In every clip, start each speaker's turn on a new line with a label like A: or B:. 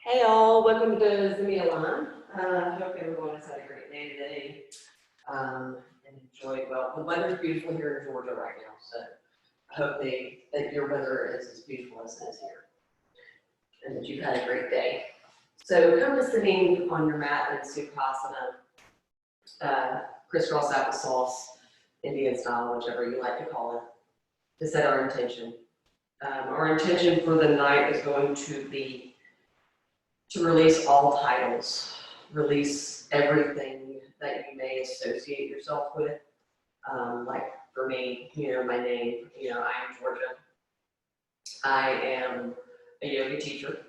A: Hey all, welcome to Zamia Line. Hope everyone has had a great day today and enjoyed. Well, the weather's beautiful here in Georgia right now, so I hope that your weather is as beautiful as it is here and that you've had a great day. So come to sitting on your mat in Sukhasana, crisscross applesauce, Indian style, whichever you like to call it, to set our intention. Our intention for the night is going to be to release all titles, release everything that you may associate yourself with. Like for me, my name, I am Georgia. I am a yoga teacher.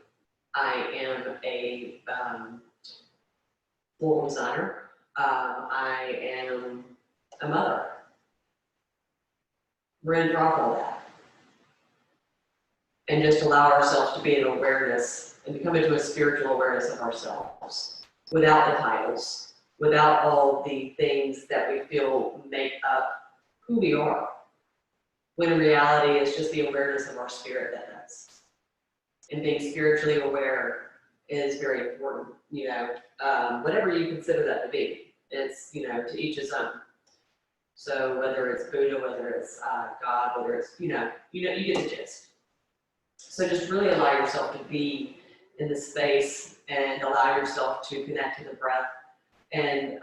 A: I am a floral designer. I am a mother. We're going to drop all that and just allow ourselves to be in awareness and become into a spiritual awareness of ourselves without the titles, without all the things that we feel make up who we are. When in reality, it's just the awareness of our spirit that does. And being spiritually aware is very important, whatever you consider that to be. It's, to each his own. So whether it's Buddha, whether it's God, whether it's, you get the gist. So just really allow yourself to be in the space and allow yourself to connect to the breath and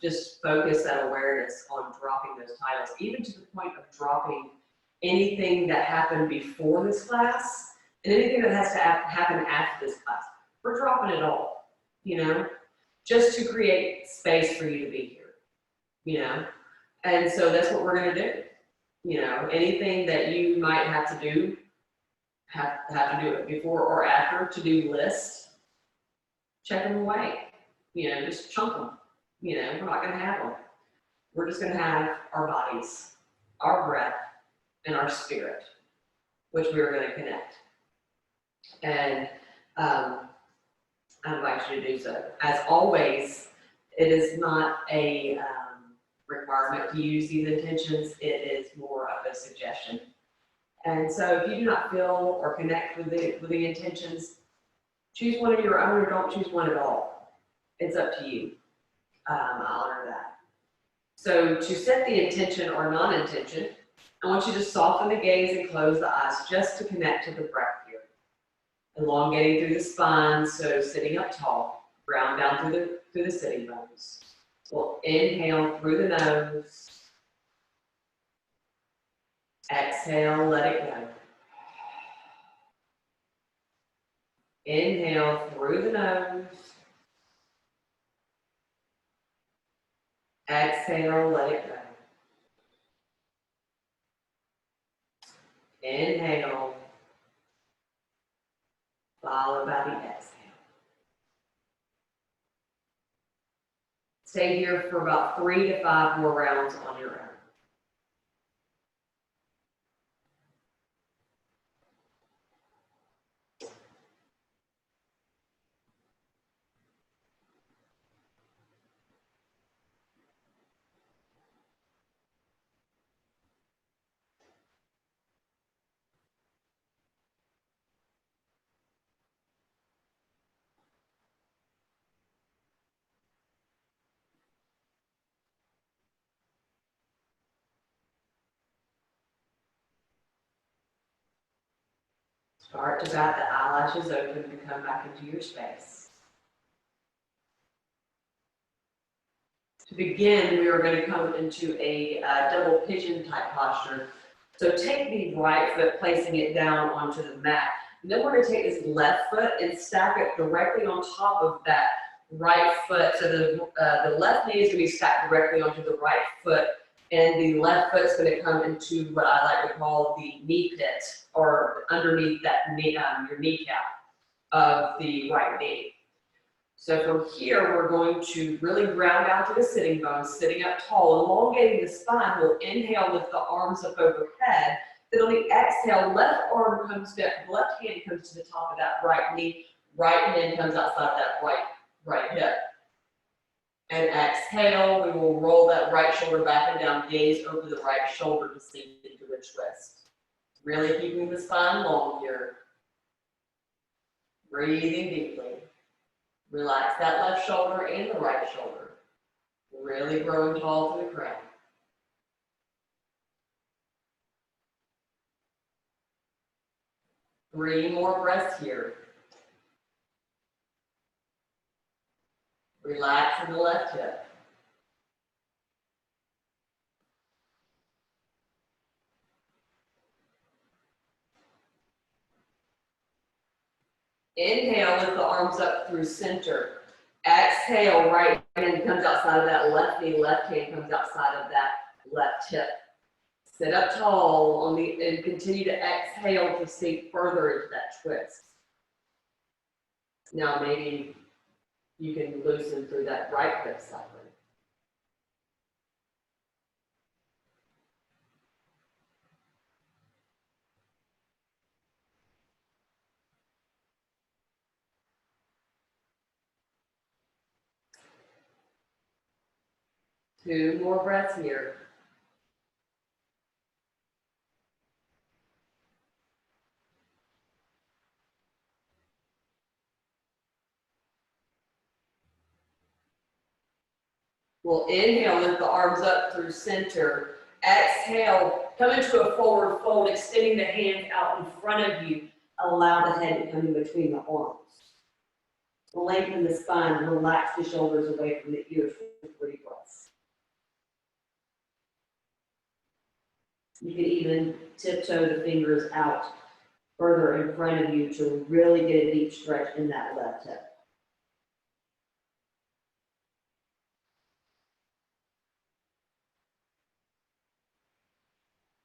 A: just focus that awareness on dropping those titles, even to the point of dropping anything that happened before this class and anything that has to happen after this class. We're dropping it all, just to create space for you to be here, And so that's what we're going to do. Anything that you might have to do, have to do it before or after to-do list, check them away, just chunk them, we're not going to have them. We're just going to have our bodies, our breath, and our spirit, which we are going to connect. And I invite you to do so. As always, it is not a requirement to use these intentions. It is more of a suggestion. And so if you do not feel or connect with the intentions, choose one of your own or don't choose one at all. It's up to you. I honor that. So to set the intention or non-intention, I want you to soften the gaze and close the eyes just to connect to the breath here. Elongating through the spine, so sitting up tall, ground down through the sitting bones. We'll inhale through the nose. Exhale, let it go. Inhale through the nose. Exhale, let it go. Inhale, followed by the exhale. Stay here for about 3 to 5 more rounds on your own. Start to bat the eyelashes open to come back into your space. To begin, we are going to come into a double pigeon type posture. So take the right foot, placing it down onto the mat. And then we're going to take this left foot and stack it directly on top of that right foot. So the left knee is going to be stacked directly onto the right foot, and the left foot is going to come into what I like to call the knee pit, or underneath that knee, your kneecap of the right knee. So from here, we're going to really ground down to the sitting bones, sitting up tall, elongating the spine. We'll inhale, lift the arms up overhead. Then on the exhale, left hand comes to the top of that right knee. Right hand comes outside of that right hip. And exhale, we will roll that right shoulder back and down, gaze over the right shoulder to sink into a twist. Really keeping the spine long here. Breathing deeply. Relax that left shoulder and the right shoulder. Really growing tall to the crown. 3 more breaths here. Relax in the left hip. Inhale, lift the arms up through center. Exhale, right hand comes outside of that left knee, left hand comes outside of that left hip. Sit up tall on the, and continue to exhale to sink further into that twist. Now maybe you can loosen through that right hip slightly. Two more breaths here. We'll inhale, lift the arms up through center. Exhale, come into a forward fold, extending the hands out in front of you. Allow the head to come in between the arms. Lengthen the spine, relax the shoulders away from the ears for 3 breaths. You can even tiptoe the fingers out further in front of you to really get a deep stretch in that left hip.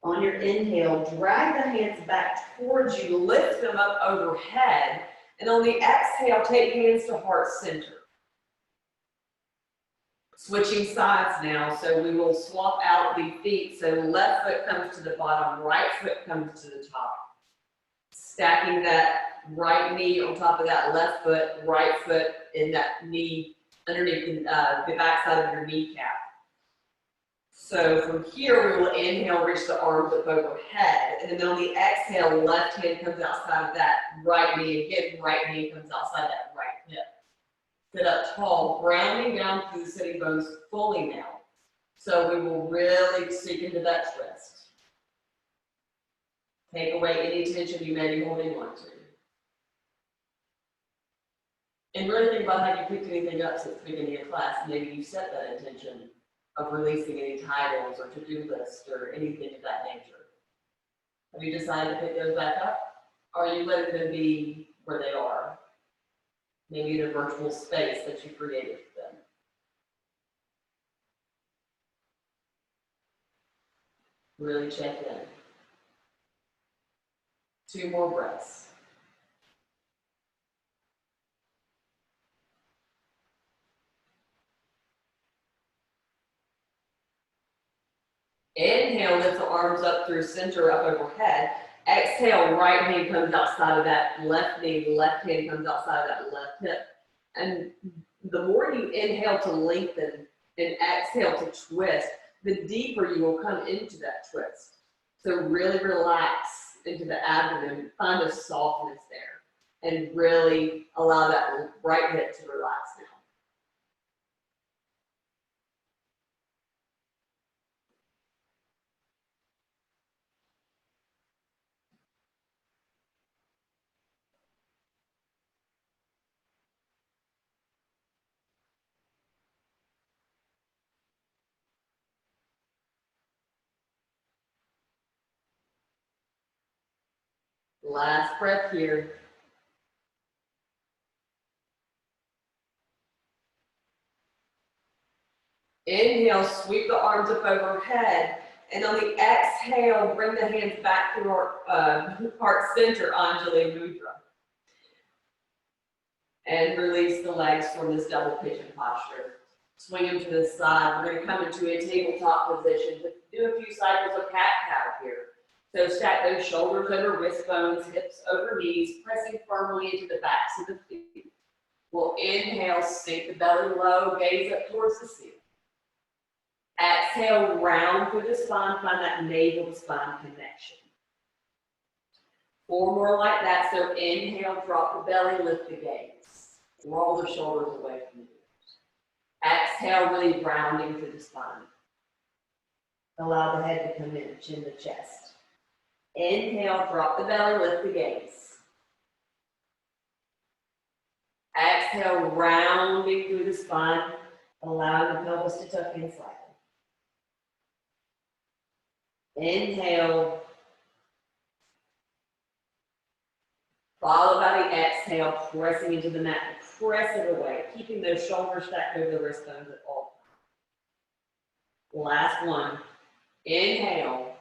A: On your inhale, drag the hands back towards you, lift them up overhead, and on the exhale, take hands to heart center. Switching sides now, so we will swap out the feet. So left foot comes to the bottom, right foot comes to the top. Stacking that right knee on top of that left foot, right foot in that knee underneath the backside of your kneecap. So from here, we will inhale, reach the arms up overhead, and then on the exhale, left hand comes outside of that right knee. Again, right knee comes outside that right hip. Sit up tall, grounding down through the sitting bones fully now. So we will really sink into that twist. Take away any tension you may be holding on to. And really think about how you picked anything up since the beginning of class. Maybe you set that intention of releasing any titles or to-do lists or anything of that nature. Have you decided to pick those back up? Or are you letting them be where they are? Maybe in a virtual space that you created for them. Really check in. 2 more breaths. Inhale, lift the arms up through center, up overhead. Exhale, right hand comes outside of that left knee, left hand comes outside of that left hip. And the more you inhale to lengthen and exhale to twist, the deeper you will come into that twist. So really relax into the abdomen, find a softness there, and really allow that right hip to relax now. Last breath here. Inhale, sweep the arms up overhead. And on the exhale, bring the hands back to our heart center, Anjali Mudra. And release the legs from this double pigeon posture. Swing them to the side. We're going to come into a tabletop position. Do a few cycles of cat-cow here. So stack those shoulders over wrist bones, hips over knees, pressing firmly into the backs of the feet. We'll inhale, sink the belly low, gaze up towards the ceiling. Exhale, round through the spine, find that navel to spine connection. 4 more like that. So inhale, drop the belly, lift the gaze. Roll the shoulders away from the ears. Exhale, really rounding through the spine. Allow the head to come in, chin to chest. Inhale, drop the belly, lift the gaze. Exhale, rounding through the spine, allowing the pelvis to tuck in slightly. Inhale, followed by the exhale, pressing into the mat, press it away, keeping those shoulders stacked over the wrist bones at all times. Last one. Inhale.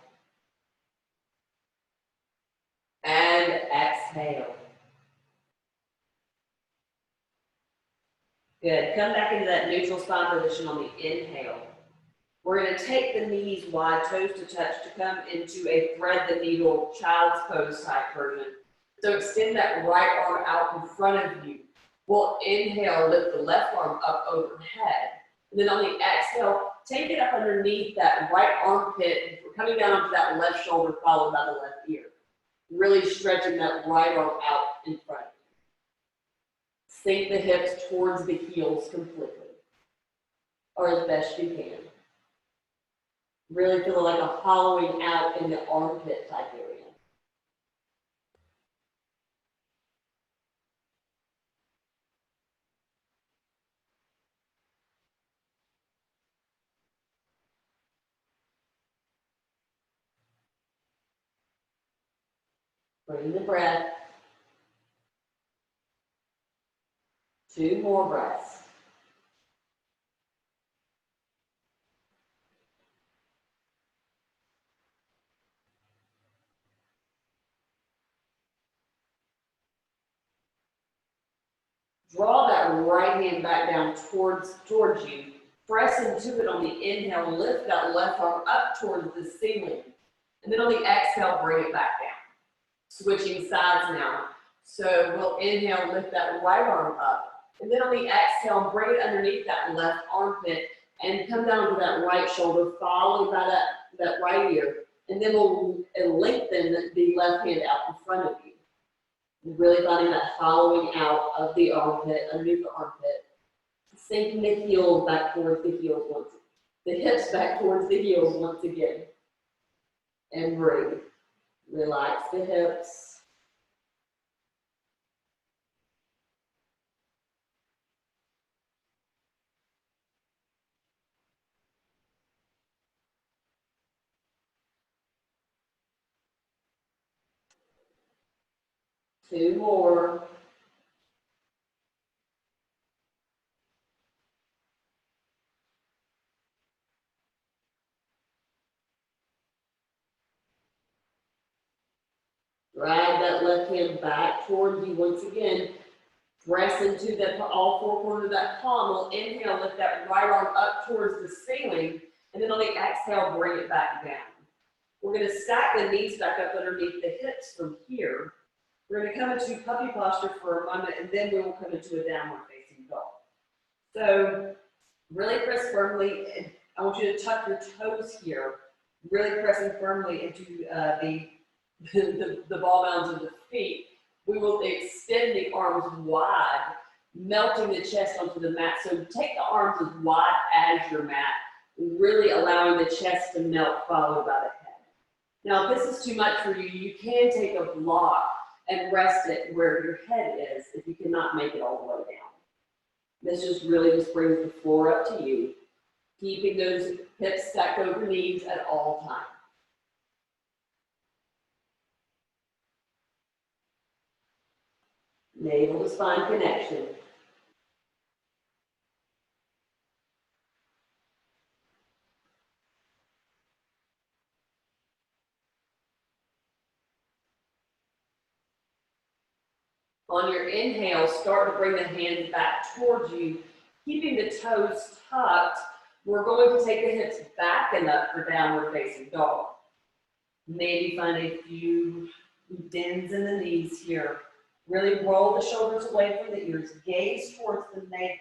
A: And exhale. Good. Come back into that neutral spine position on the inhale. We're going to take the knees wide, toes to touch, to come into a thread the needle, child's pose type version. So extend that right arm out in front of you. We'll inhale, lift the left arm up overhead. And then on the exhale, take it up underneath that right armpit. We're coming down onto that left shoulder, followed by the left ear. Really stretching that right arm out in front of you. Sink the hips towards the heels completely, or as best you can. Really feel like a hollowing out in the armpit type area. Bring the breath. 2 more breaths. Draw that right hand back down towards you. Press into it on the inhale. Lift that left arm up towards the ceiling. And then on the exhale, bring it back down. Switching sides now. So we'll inhale, lift that right arm up. And then on the exhale, bring it underneath that left armpit and come down to that right shoulder, followed by that right ear. And then we'll lengthen the left hand out in front of you. Really finding that hollowing out of the armpit, underneath the armpit. Sinking the heels back towards the heels once again. The hips back towards the heels once again. And breathe. Relax the hips. Two more. Drag that left hand back towards you once again. Press into all 4 corners of that palm. We'll inhale, lift that right arm up towards the ceiling. And then on the exhale, bring it back down. We're going to stack the knees back up underneath the hips from here. We're going to come into puppy posture for a moment, and then we will come into a downward facing dog. So really press firmly. I want you to tuck your toes here, really pressing firmly into the ball mounds of the feet. We will extend the arms wide, melting the chest onto the mat. So take the arms as wide as your mat, really allowing the chest to melt, followed by the head. Now, if this is too much for you, you can take a block and rest it where your head is if you cannot make it all the way down. This just brings the floor up to you, keeping those hips stacked over knees at all times. Navel to spine connection. On your inhale, start to bring the hands back towards you, keeping the toes tucked. We're going to take the hips back and up for downward facing dog. Maybe find a few bends in the knees here. Really roll the shoulders away from the ears. Gaze towards the navel.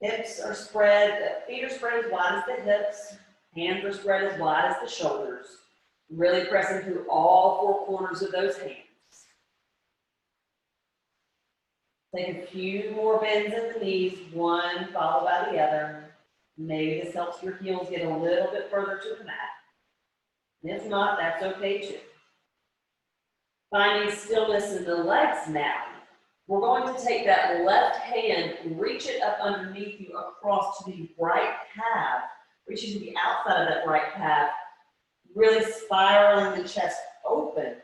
A: Hips are spread, feet are spread as wide as the hips. Hands are spread as wide as the shoulders.
B: Really pressing through all four corners of those hands. Take a few more bends at the knees, one followed by the other. Maybe this helps your heels get a little bit further to the mat. And if not, that's okay too. Finding stillness in the legs now. We're going to take that left hand, reach it up underneath you across to the right calf, reaching to the outside of that right calf, really spiraling the chest open.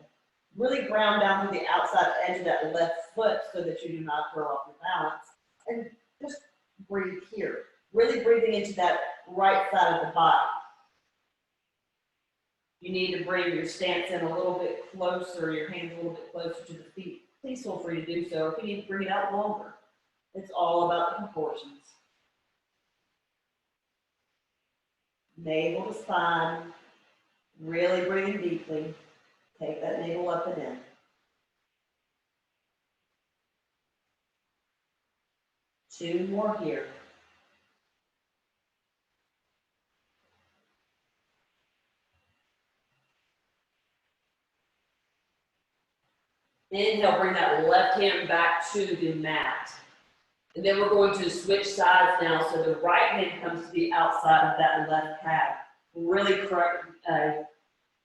B: Really ground down to the outside edge of that left foot so that you do not throw off your balance. And just breathe here. Really breathing into that right side of the body. You need to bring your stance in a little bit closer, your hands a little bit closer to the feet. Please feel free to do so. If you need to bring it out longer, it's all about the proportions. Navel to spine, really breathing deeply. Take that navel up and in. Two more here. Inhale, bring that left hand back to the mat. And then we're going to switch sides now. So the right hand comes to the outside of that left calf. Really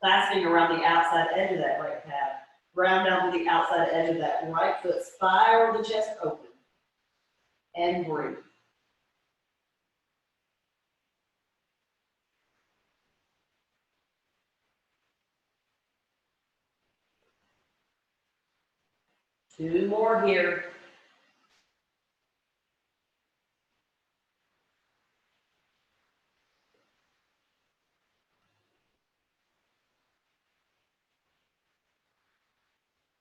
B: clasping around the outside edge of that right calf. Ground down to the outside edge of that right foot. Spiral the chest open. And breathe. Two more here.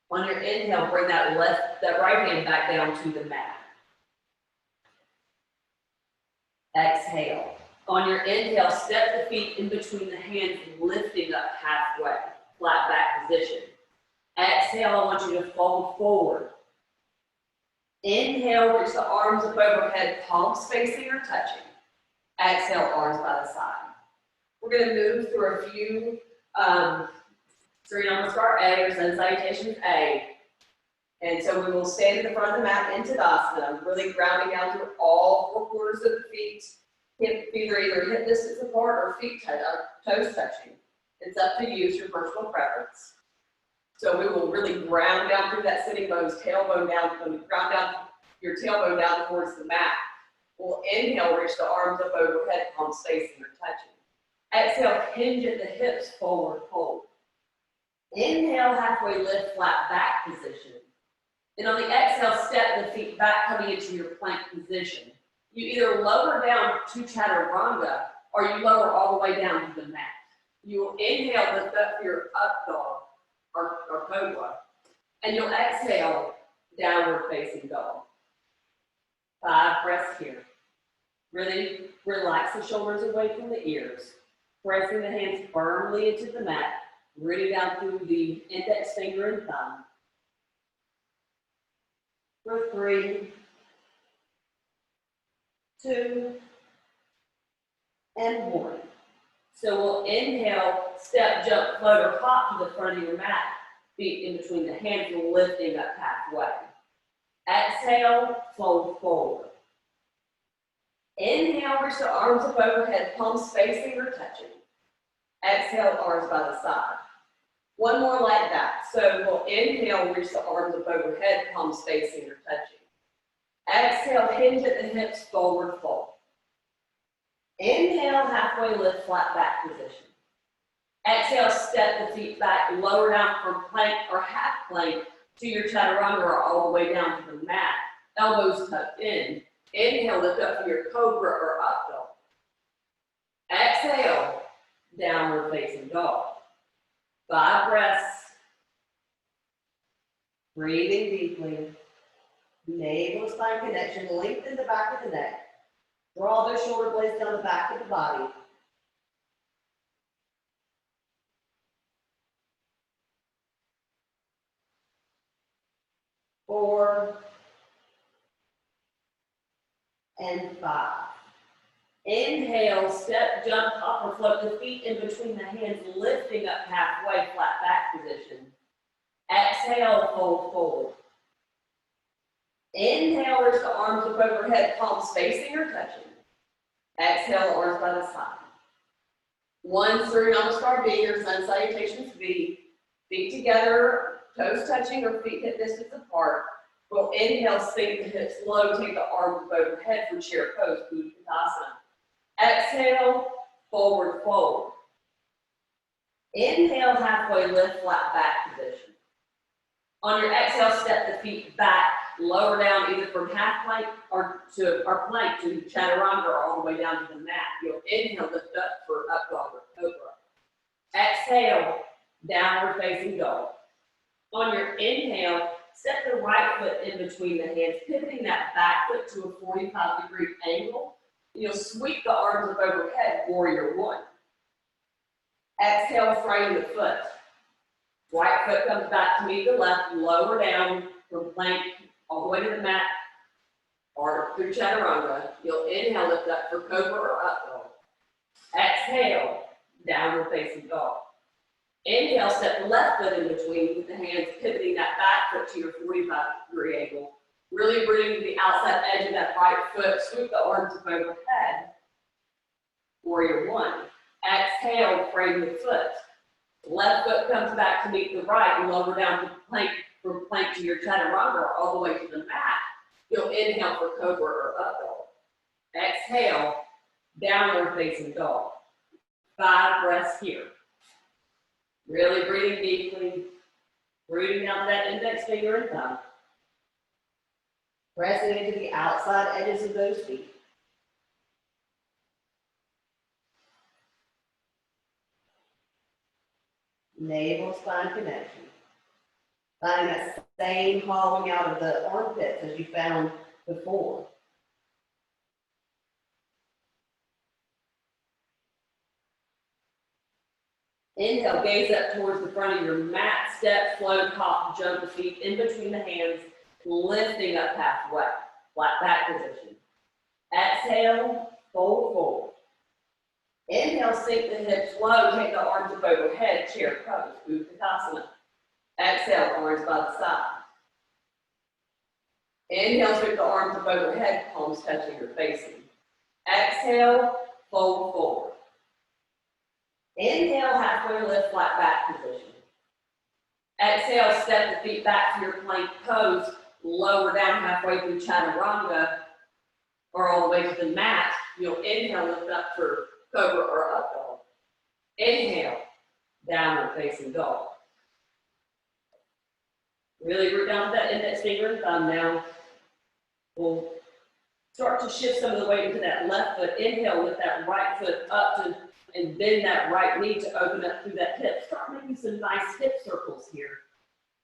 B: On your inhale, bring that right hand back down to the mat. Exhale. On your inhale, step the feet in between the hands, lifting up halfway, flat back position. Exhale, I want you to fold forward. Inhale, reach the arms up overhead, palms facing or touching. Exhale, arms by the side. We're going to move through a few Surya Namaskar A or Sun Salutations A. And so we will stand in the front of the mat in Tadasana, really grounding out through all four corners of the feet. Feet are either hip distance apart or toes touching. It's up to you, it's your personal preference. So we will really ground down through that sitting bones, tailbone down, ground down your tailbone down towards the mat. We'll inhale, reach the arms up overhead, palms facing or touching. Exhale, hinge at the hips, forward fold. Inhale, halfway lift, flat back position. And on the exhale, step the feet back, coming into your plank position. You either lower down to chaturanga, or you lower all the way down to the mat. You will inhale, lift up your up dog, or cobra, and you'll exhale, downward facing dog. 5 breaths here. Really relax the shoulders away from the ears, pressing the hands firmly into the mat, rooting down through the index finger and thumb. For 3, 2, and 1. So we'll inhale, step, jump, float, or hop to the front of your mat, feet in between the hands, lifting up halfway. Exhale, fold forward. Inhale, reach the arms up overhead, palms facing or touching. Exhale, arms by the side. One more like that. So we'll inhale, reach the arms up overhead, palms facing or touching. Exhale, hinge at the hips, forward fold. Inhale, halfway lift, flat back position. Exhale, step the feet back, lower down from plank or half plank to your chaturanga or all the way down to the mat. Elbows tucked in. Inhale, lift up to your cobra or up dog. Exhale, downward facing dog. 5 breaths. Breathing deeply. Navel to spine connection. Lengthen the back of the neck. Draw those shoulder blades down the back of the body. Four and 5. Inhale, step, jump, hop, or float the feet in between the hands, lifting up halfway, flat back position. Exhale, fold forward. Inhale, reach the arms up overhead, palms facing or touching. Exhale, arms by the side. 1, Surya Namaskar B, or Sun Salutations B. Feet together, toes touching or feet hip distance apart. We'll inhale, sink the hips low, take the arms up overhead for chair pose, Uttanasana. Exhale, forward fold. Inhale, halfway lift, flat back position. On your exhale, step the feet back, lower down either from half plank or plank to chaturanga or all the way down to the mat. You'll inhale, lift up for up dog or cobra. Exhale, downward facing dog. On your inhale, step the right foot in between the hands, pivoting that back foot to a 45-degree angle. You'll sweep the arms up overhead, warrior 1. Exhale, frame the foot. Right foot comes back to meet the left, lower down from plank all the way to the mat or through chaturanga. You'll inhale, lift up for cobra or up dog. Exhale, downward facing dog. Inhale, step the left foot in between with the hands, pivoting that back foot to your 45-degree angle. Really bringing the outside edge of that right foot, sweep the arms up overhead. Warrior 1. Exhale, frame the foot. Left foot comes back to meet the right, lower down to plank, from plank to your chaturanga, all the way to the mat. You'll inhale for cobra or up dog. Exhale, downward facing dog. 5 breaths here. Really breathing deeply, breathing out that index finger and thumb. Pressing into the outside edges of those feet. Navel spine connection. Finding that same hollowing out of the armpits as you found before. Inhale, gaze up towards the front of your mat, step, float, hop, jump the feet in between the hands, lifting up halfway, flat back position. Exhale, fold forward. Inhale, sink the hips low, take the arms up overhead, chair pose, Uttanasana. Exhale, arms by the side. Inhale, sweep the arms up overhead, palms touching or facing. Exhale, fold forward. Inhale, halfway lift, flat back position. Exhale, step the feet back to your plank pose, lower down halfway through chaturanga, or all the way to the mat. You'll inhale, lift up for cobra or up dog. Inhale, downward facing dog. Really root down to that index finger and thumb now. We'll start to shift some of the weight into that left foot. Inhale, lift that right foot up to and bend that right knee to open up through that hip. Start making some nice hip circles here.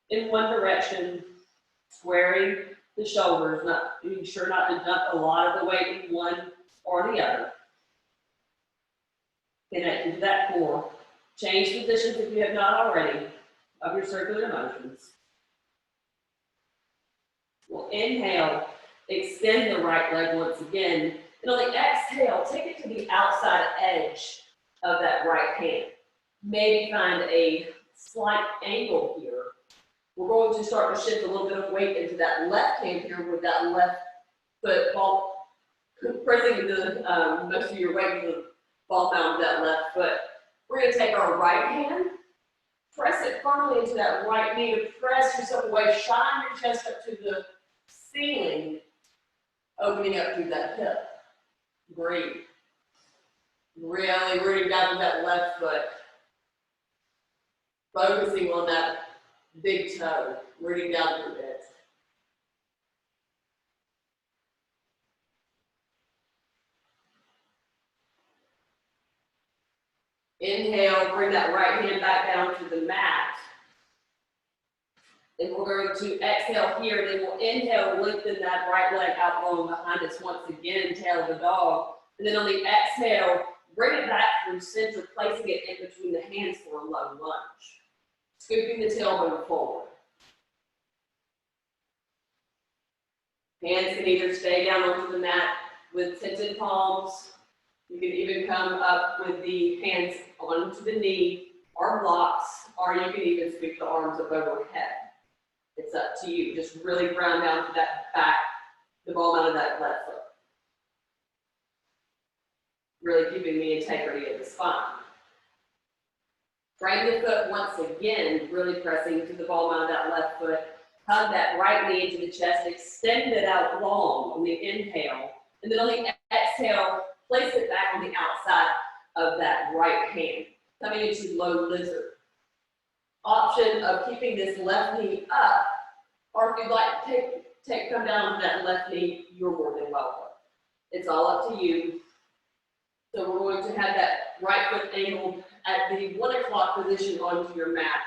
B: In one direction, squaring the shoulders, not being sure not to dump a lot of the weight in one or the other. Connect to that core. Change positions if you have not already of your circular motions. We'll inhale, extend the right leg once again. And on the exhale, take it to the outside edge of that right hand. Maybe find a slight angle here. We're going to start to shift a little bit of weight into that left hand here with that left foot ball, pressing the most of your weight to the ball down with that left foot. We're going to take our right hand, press it firmly into that right knee to press yourself away, shine your chest up to the ceiling, opening up through that hip. Breathe. Really rooting down to that left foot. Focusing on that big toe, rooting down through it. Inhale, bring that right hand back down to the mat. And we're going to exhale here, then we'll inhale, lengthen that right leg out long behind us once again, tail of the dog. And then on the exhale, bring it back through center, placing it in between the hands for a low lunge. Scooping the tailbone forward. Hands can either stay down onto the mat with tented palms, You can even come up with the hands onto the knee or blocks, or you can even sweep the arms up overhead. It's up to you. Just really ground down to that back, the ball out of that left foot. Really keeping the integrity of the spine. Frame the foot once again, really pressing to the ball out of that left foot. Hug that right knee into the chest, extend it out long on the inhale, and then on the exhale, place it back on the outside of that right hand, coming into low lizard. Option of keeping this left knee up, or if you'd like to come down with that left knee, you're more than welcome. It's all up to you. So we're going to have that right foot angled at the 1 o'clock position onto your mat.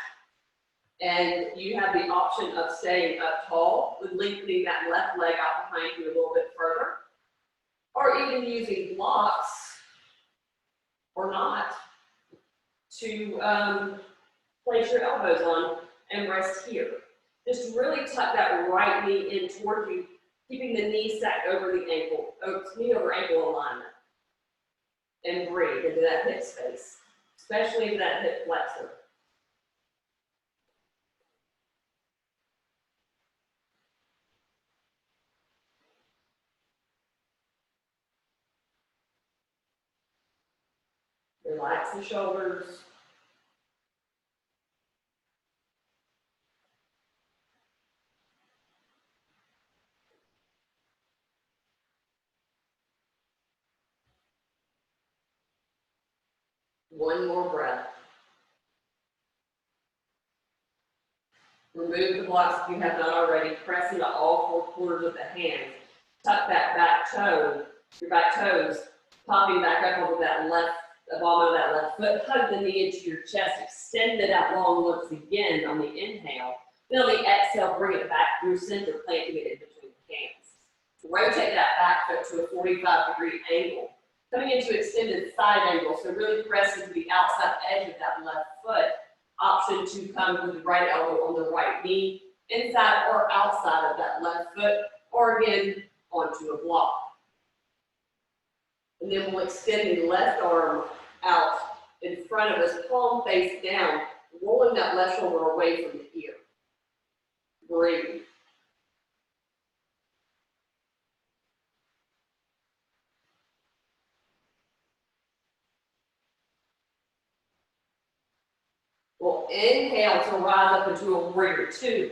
B: And you have the option of staying up tall with lengthening that left leg out behind you a little bit further, or even using blocks or not to place your elbows on and rest here. Just really tuck that right knee in toward you, keeping the knee stacked over the ankle, knee over ankle alignment. And breathe into that hip space, especially into that hip flexor. Relax the shoulders. One more breath. Remove the blocks if you have not already. Press into all 4 corners of the hands. Tuck that back toe, your back toes, popping back up over that left, the bottom of that left foot. Hug the knee into your chest. Extend it out long once again on the inhale. Then on the exhale, bring it back through center, planting it in between the hands. Rotate that back foot to a 45-degree angle. Coming into extended side angle, so really press into the outside edge of that left foot. Option to come with the right elbow on the right knee, inside or outside of that left foot, or again, onto a block. And then we'll extend the left arm out in front of us, palm face down, rolling that left shoulder away from the ear. Breathe. We'll inhale to rise up into a warrior 2.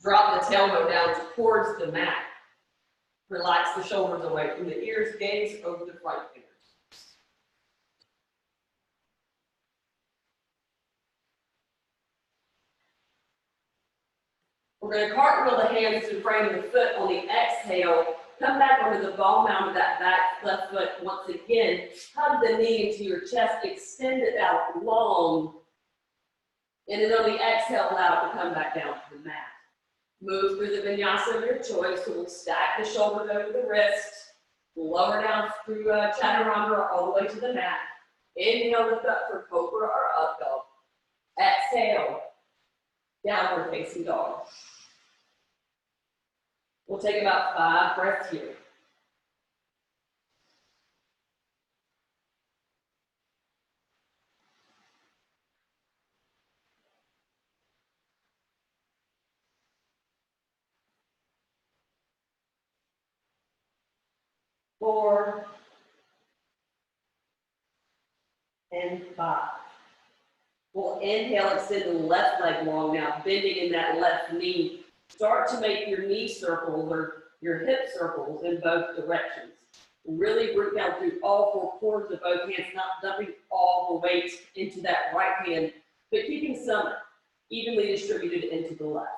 B: Drop the tailbone down towards the mat. Relax the shoulders away from the ears, gaze over the front fingers. We're going to cartwheel the hands to the frame of the foot on the exhale. Come back over the ball mound of that back left foot once again. Hug the knee into your chest, extend it out long. And then on the exhale, allow it to come back down to the mat. Move through the vinyasa of your choice. So we'll stack the shoulders over the wrist. Lower down through chaturanga all the way to the mat. Inhale, lift up for cobra or up dog. Exhale, downward facing dog. We'll take about 5 breaths here. Four, and 5. We'll inhale, extend the left leg long now, bending in that left knee. Start to make your knee circles or your hip circles in both directions. Really root down through all 4 corners of both hands, not dumping all the weight into that right hand, but keeping some evenly distributed into the left.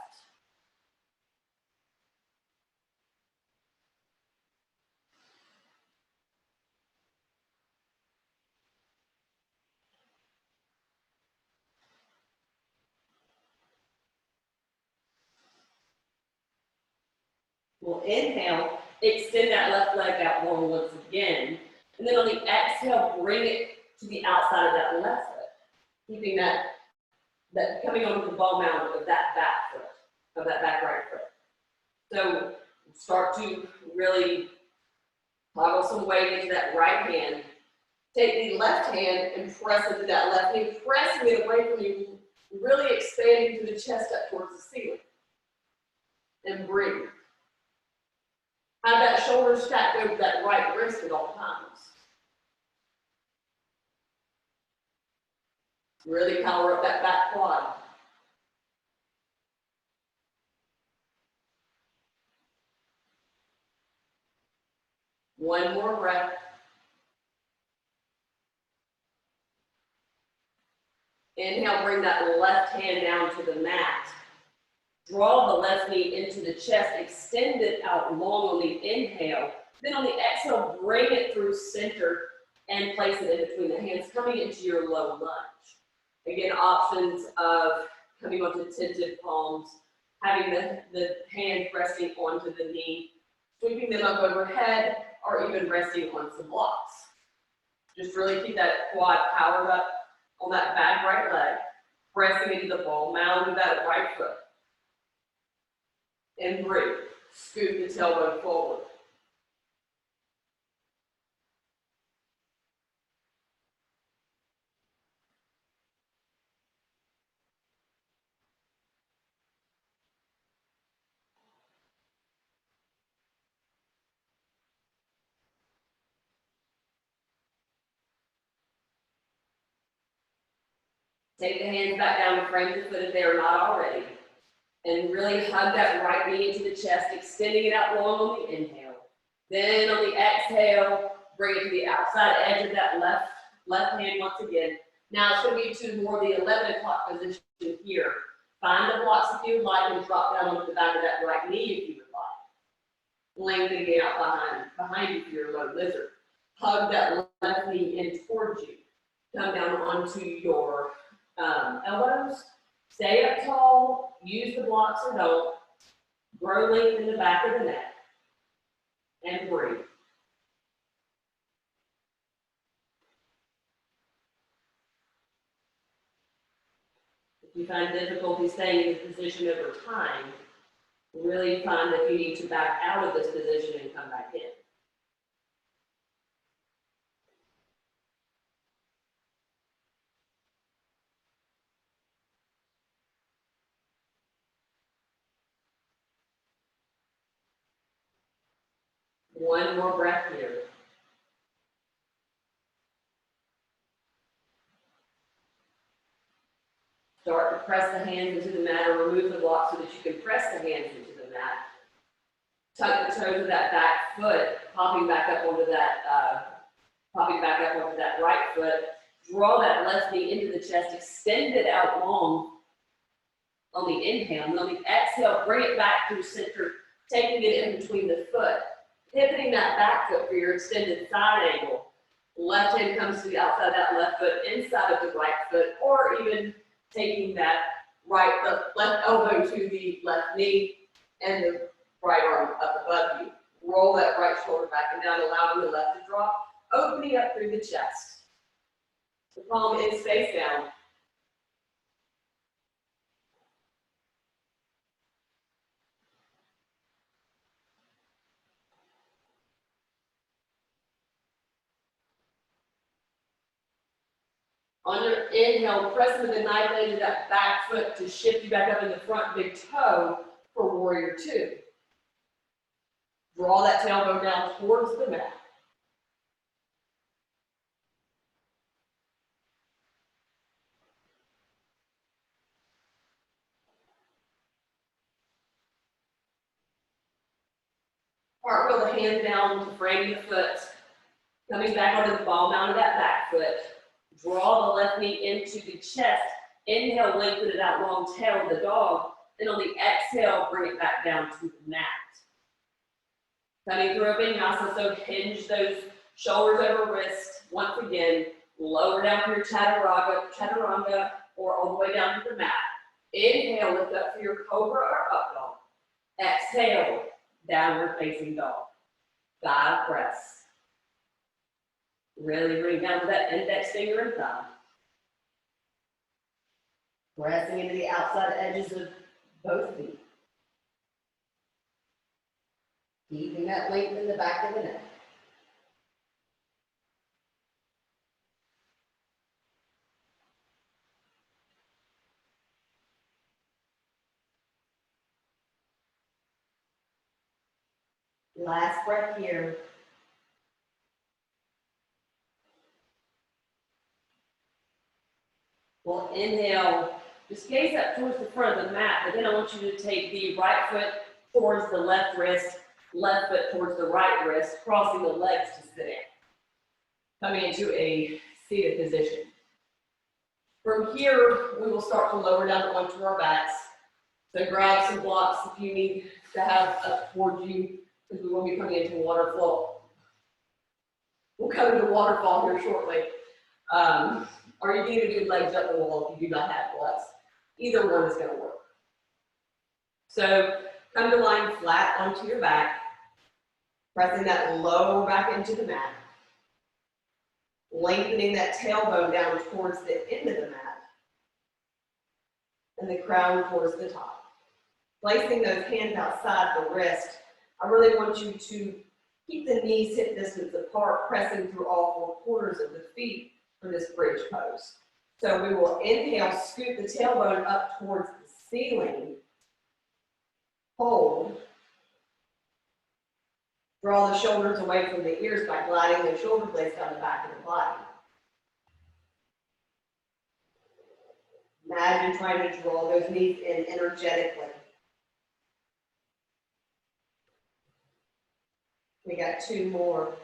B: We'll inhale, extend that left leg out long once again. And then on the exhale, bring it to the outside of that left foot, keeping that coming onto the ball mound of that back foot, of that back right foot. So start to really Toggle some weight into that right hand. Take the left hand and press into that left knee, pressing it away from you, really expanding through the chest up towards the ceiling. And breathe. Have that shoulder stacked over that right wrist at all times. Really power up that back quad. One more breath. Inhale, bring that left hand down to the mat. Draw the left knee into the chest, extend it out long on the inhale. Then on the exhale, bring it through center and place it in between the hands, coming into your low lunge. Again, options of coming onto tented palms, having the hand resting onto the knee, sweeping them up overhead, or even resting on some blocks. Just really keep that quad powered up on that back right leg, pressing into the ball mound of that right foot. And breathe. Scoot the tailbone forward. Take the hands back down and frame the foot if they are not already. And really hug that right knee into the chest, extending it out long on the inhale. Then on the exhale, bring it to the outside edge of that left hand once again. Now it's going to be to more the 11 o'clock position here. Find the blocks if you would like and drop down onto the back of that right knee if you would like. Lengthening it out behind you for your low lizard. Hug that left knee in towards you. Come down onto your elbows. Stay up tall, use the blocks or don't. Grow length in the back of the neck. And breathe. If you find difficulty staying in this position over time, really find that you need to back out of this position and come back in. One more breath here. Start to press the hands into the mat or remove the block so that you can press the hands into the mat. Tuck the toes of that back foot, popping back up onto that right foot. Draw that left knee into the chest, extend it out long on the inhale. And on the exhale, bring it back through center, taking it in between the foot. Pivoting that back foot for your extended side angle. Left hand comes to the outside of that left foot, inside of the right foot, or even taking that the left elbow to the left knee and the right arm up above you. Roll that right shoulder back and down, allowing the left to drop, opening up through the chest. The palm is face down. On your inhale, press into the knife edge of that back foot to shift you back up in the front big toe for warrior two. Draw that tailbone down towards the mat. Cartwheel the hand down to frame the foot. Coming back onto the ball mount of that back foot. Draw the left knee into the chest. Inhale, lengthen it out, long tail of the dog. Then on the exhale, bring it back down to the mat. Coming through a vinyasa, so hinge those shoulders over wrists. Once again, lower down for your chaturanga, or all the way down to the mat. Inhale, lift up for your cobra or up dog. Exhale, downward facing dog. 5 breaths. Really bring down to that index finger and thumb. Pressing into the outside edges of both feet. Keeping that length in the back of the neck. Last breath here. We'll inhale, just gaze up towards the front of the mat, but then I want you to take the right foot towards the left wrist, left foot towards the right wrist, crossing the legs to sit in.
A: Coming into a seated position.
B: From here, we will start to lower down onto our backs. So grab some blocks if you need to have up towards you, because we will be coming into water flow. We'll come into waterfall here shortly. Or you can even do legs up the wall if you do not have blocks. Either one is going to work. So come to lying flat onto your back, pressing that lower back into the mat, lengthening that tailbone down towards the end of the mat, and the crown towards the top. Placing those hands outside the wrist, I really want you to keep the knees hip distance apart, pressing through all four corners of the feet for this bridge pose. So we will inhale, scoot the tailbone up towards the ceiling, hold, draw the shoulders away from the ears by gliding the shoulder blades down the back of the body. Imagine trying to draw those knees in energetically. We got two more.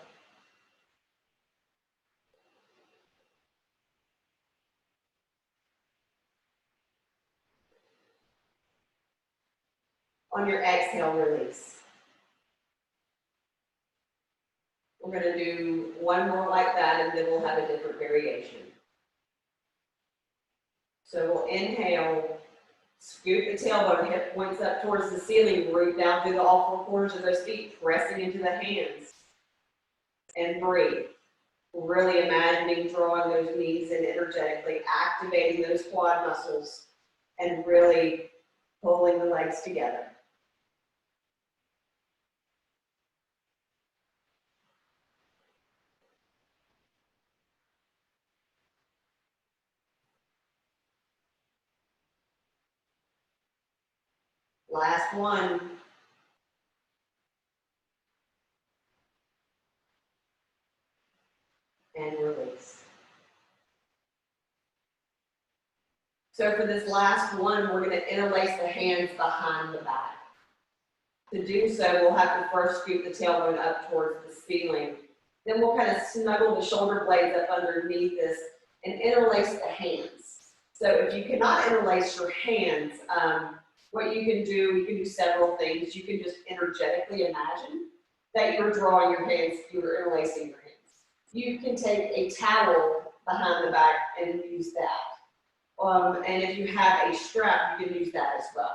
B: On your exhale, release. We're going to do one more like that, and then we'll have a different variation. So we'll inhale, scoot the tailbone, hip points up towards the ceiling, root down through all four corners of those feet, pressing into the hands, and breathe. Really imagining drawing those knees in energetically, activating those quad muscles, and really pulling the legs together. Last one. And release. So for this last one, we're going to interlace the hands behind the back. To do so, we'll have to first scoot the tailbone up towards the ceiling. Then we'll kind of snuggle the shoulder blades up underneath this and interlace the hands. So if you cannot interlace your hands, what you can do several things. You can just energetically imagine that you're drawing your hands, you're interlacing your hands. You can take a towel behind the back and use that. And if you have a strap, you can use that as well.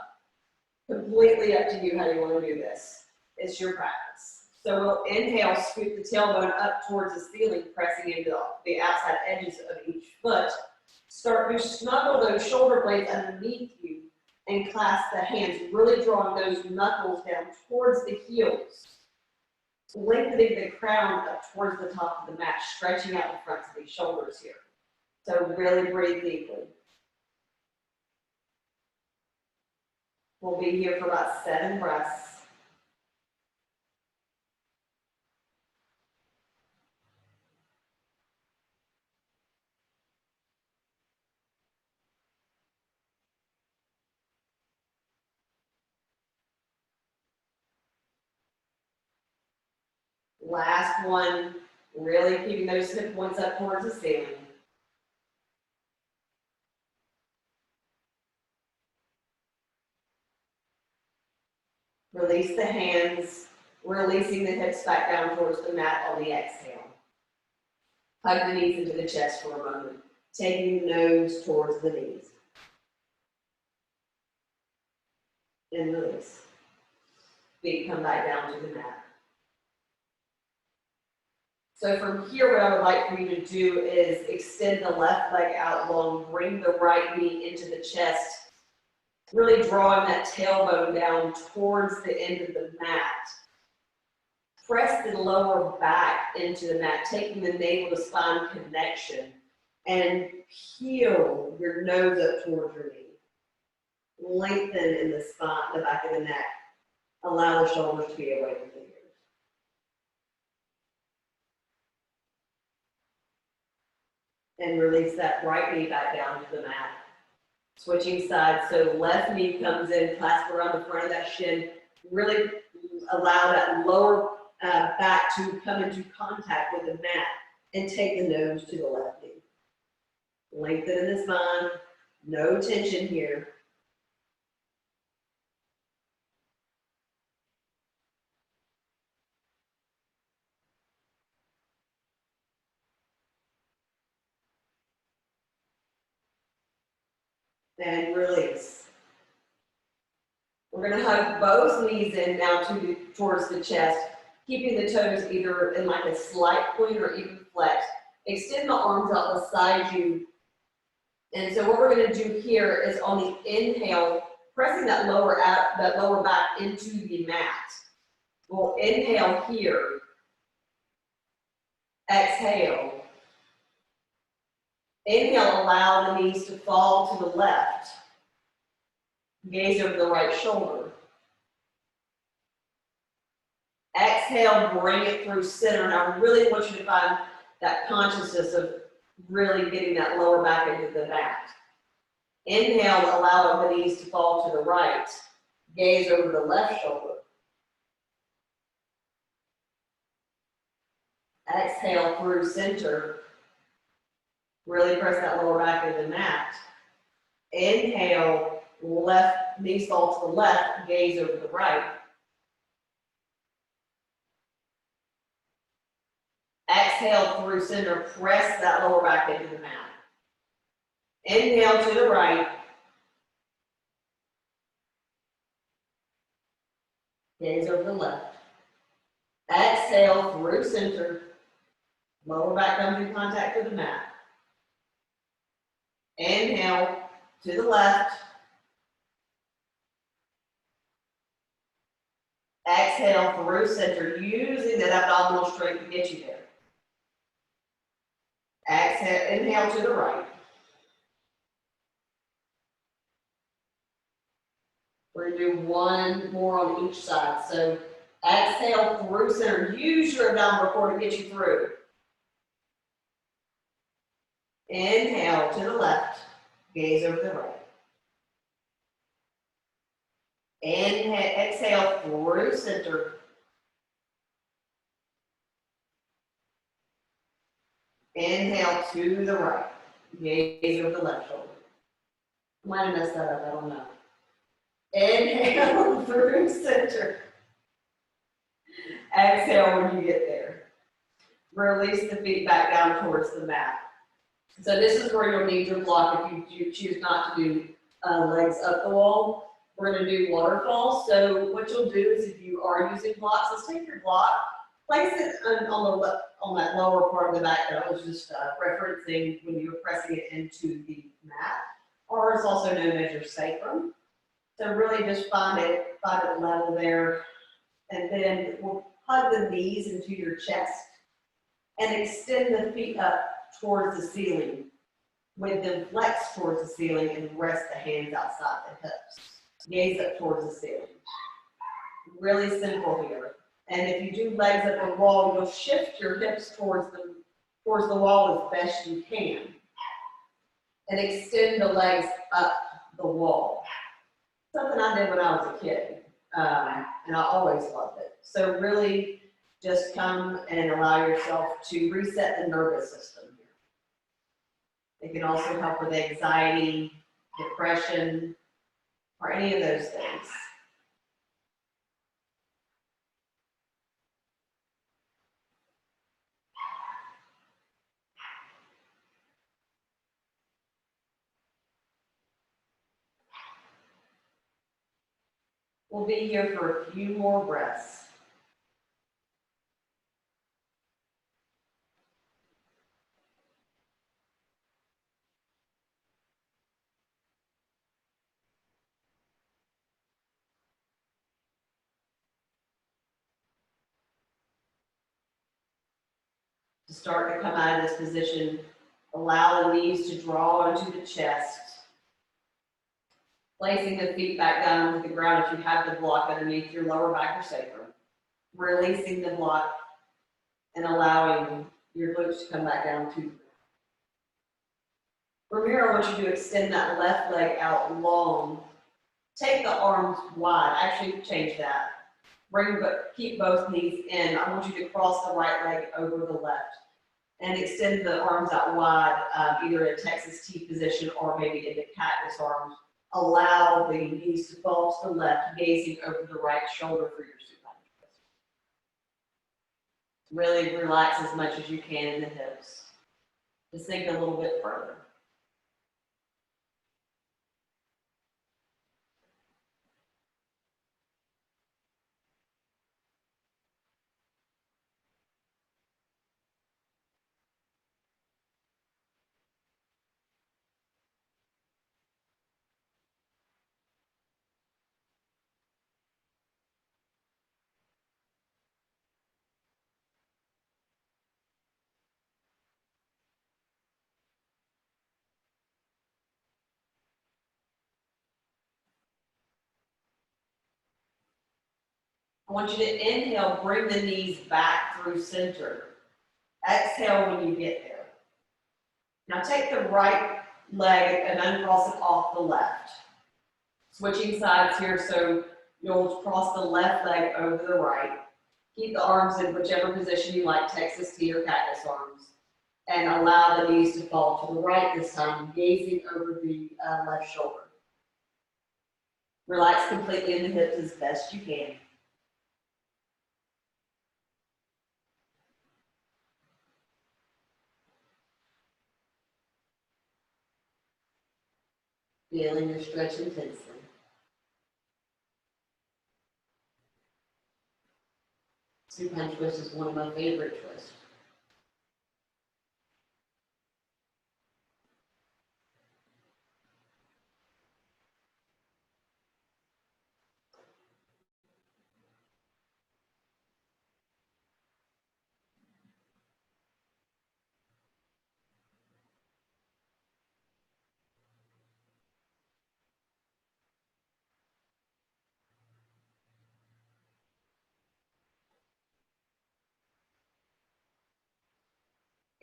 B: Completely up to you how you want to do this. It's your practice. So we'll inhale, scoot the tailbone up towards the ceiling, pressing into the outside edges of each foot. Start to snuggle those shoulder blades underneath you and clasp the hands, really drawing those knuckles down towards the heels. Lengthening the crown up towards the top of the mat, stretching out the fronts of these shoulders here. So really breathe deeply. We'll be here for about 7 breaths. Last one, really keeping those hip points up towards the ceiling. Release the hands, releasing the hips back down towards the mat on the exhale. Hug the knees into the chest for a moment, taking the nose towards the knees. And release. Feet come back down to the mat. So from here, what I would like for you to do is extend the left leg out long, bring the right knee into the chest, really drawing that tailbone down towards the end of the mat. Press the lower back into the mat, taking the navel to spine connection, and peel your nose up towards your knee. Lengthen in the spine, the back of the neck. Allow the shoulders to be away from the ears. and release that right knee back down to the mat. Switching sides, so left knee comes in, clasp around the front of that shin, really allow that lower back to come into contact with the mat and take the nose to the left knee. Lengthen in the spine, no tension here. And release. We're gonna hug both knees in now towards the chest, keeping the toes either in like a slight point or even flex. Extend the arms out beside you. And so what we're gonna do here is on the inhale, pressing that lower back into the mat. We'll inhale here. Exhale. Inhale, allow the knees to fall to the left. Gaze over the right shoulder. Exhale, bring it through center. And I really want you to find that consciousness of really getting that lower back into the mat. Inhale, allow the knees to fall to the right. Gaze over the left shoulder. Exhale through center. Really press that lower back into the mat. Inhale, left knees fall to the left, gaze over the right. Exhale through center, press that lower back into the mat. Inhale to the right. Gaze over the left. Exhale through center. Lower back comes in contact with the mat. Inhale to the left. Exhale through center, using that abdominal strength to get you there. Exhale, inhale to the right. We're gonna do one more on each side. So exhale through center, use your abdominal core to get you through. Inhale to the left, gaze over the right. Inhale, exhale through center. Inhale to the right, gaze over the left shoulder. Might have messed that up, I don't know. Inhale through center. Exhale when you get there. Release the feet back down towards the mat. So this is where you'll need your block if you choose not to do legs up the wall. We're going to do waterfall. So what you'll do is if you are using blocks, let's take your block, place it on that lower part of the back that I was just referencing when you were pressing it into the mat, or it's also known as your sacrum. So really just find it level there, and then we'll hug the knees into your chest and extend the feet up towards the ceiling, with them flex towards the ceiling and rest the hands outside the hips. Gaze up towards the ceiling. Really simple here. And if you do legs up the wall, you'll shift your hips towards the wall as best you can. And extend the legs up the wall. Something I did when I was a kid. And I always loved it. So really just come and allow yourself to reset the nervous system here. It can also help with anxiety, depression, or any of those things. We'll be here for a few more breaths. To start to come out of this position, allow the knees to draw into the chest. Placing the feet back down onto the ground if you have the block underneath your lower back or sacrum. Releasing the block and allowing your glutes to come back down to the ground. From here, I want you to extend that left leg out long. Take the arms wide, actually change that. Keep both knees in. I want you to cross the right leg over the left and extend the arms out wide, either in Texas T position or maybe in the cactus arms. Allow the knees to fall to the left, gazing over the right shoulder for your supine twist. Really relax as much as you can in the hips. Just sink a little bit further. I want you to inhale, bring the knees back through center. Exhale when you get there. Now take the right leg and uncross it off the left. Switching sides here, so you'll cross the left leg over the right. Keep the arms in whichever position you like, Texas T or cactus arms. And allow the knees to fall to the right this time, gazing over the left shoulder. Relax completely in the hips as best you can. Feeling your stretch intensely. Supine twist is one of my favorite twists.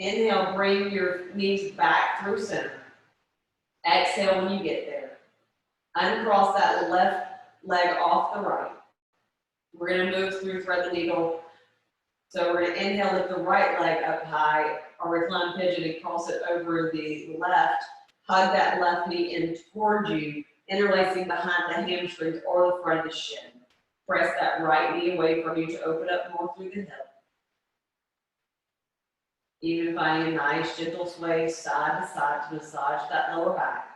B: Inhale, bring your knees back through center. Exhale when you get there. Uncross that left leg off the right. We're going to move through thread the needle. So we're going to inhale, lift the right leg up high, or recline pigeon, and cross it over the left. Hug that left knee in toward you, interlacing behind the hamstrings or the front of the shin. Press that right knee away from you to open up more through the hip. Even finding a nice gentle sway side to side to massage that lower back.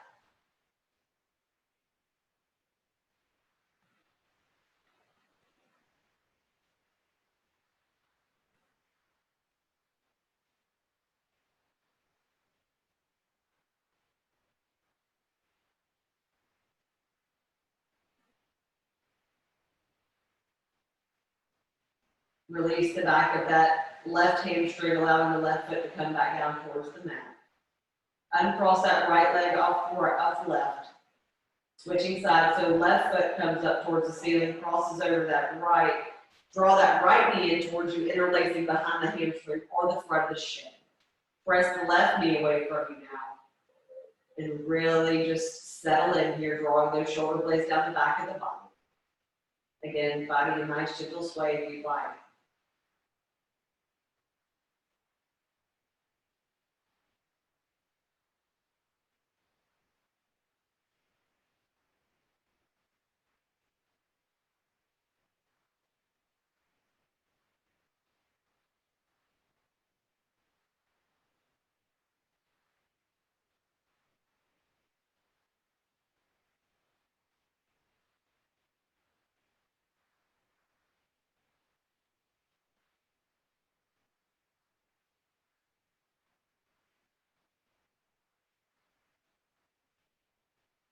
B: Release the back of that left hamstring, allowing the left foot to come back down towards the mat. Uncross that right leg off the left. Switching sides, so left foot comes up towards the ceiling, crosses over that right. Draw that right knee in towards you, interlacing behind the hamstring or the front of the shin. Press the left knee away from you now. And really just settle in here, drawing those shoulder blades down the back of the body. Again, finding a nice gentle sway if you'd like.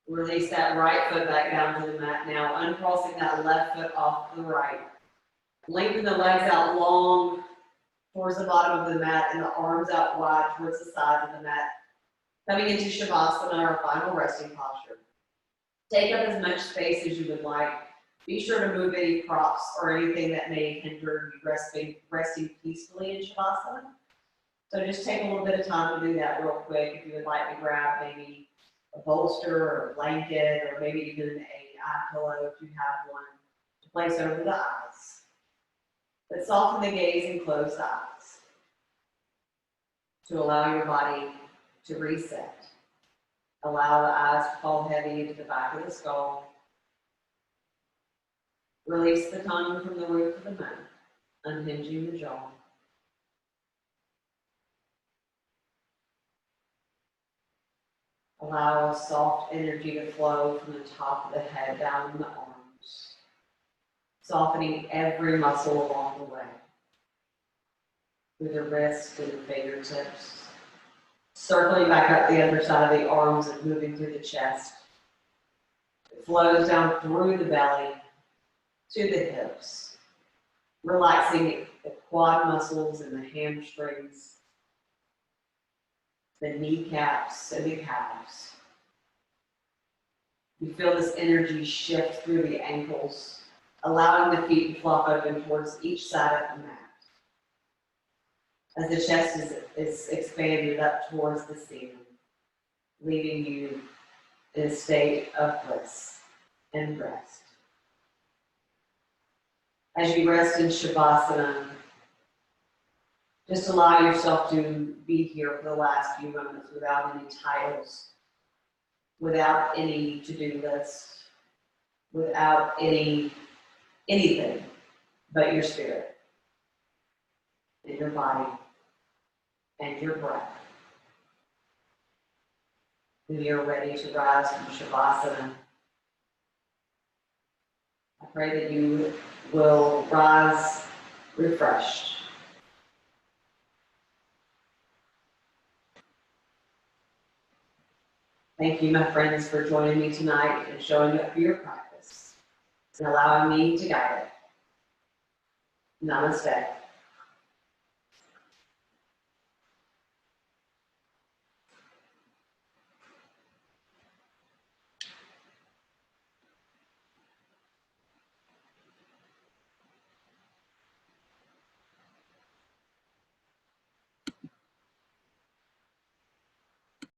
B: Release that right foot back down to the mat now, uncrossing that left foot off the right. Lengthen the legs out long towards the bottom of the mat and the arms out wide towards the sides of the mat. Coming into Shavasana, our final resting posture. Take up as much space as you would like. Be sure to move any props or anything that may hinder you resting peacefully in Shavasana.
A: So just take a little bit of time to do that real quick. If you would like to grab maybe a bolster or a blanket, or maybe even a eye pillow if you have one, to place over the eyes. But soften the gaze and close the eyes to allow your body to reset. Allow the eyes to fall heavy into the back of the skull. Release the tongue from the roof of the mouth, unhinging the jaw. Allow a soft energy to flow from the top of the head down the arms, softening every muscle along the way, through the wrists and the fingertips, circling back up the other side of the arms and moving through the chest. It flows down through the belly to the hips, relaxing the quad muscles and the hamstrings, the kneecaps and the calves. You feel this energy shift through the ankles, allowing the feet to flop open towards each side of the mat. As the chest is expanded up towards the ceiling, leaving you in a state of bliss and rest. As you rest in Shavasana, just allow yourself to be here for the last few moments without any titles, without any to-do lists, without anything but your spirit and your body and your breath. When you're ready to rise from Shavasana, I pray that you will rise refreshed. Thank you, my friends, for joining me tonight and showing up for your practice and allowing me to guide it. Namaste.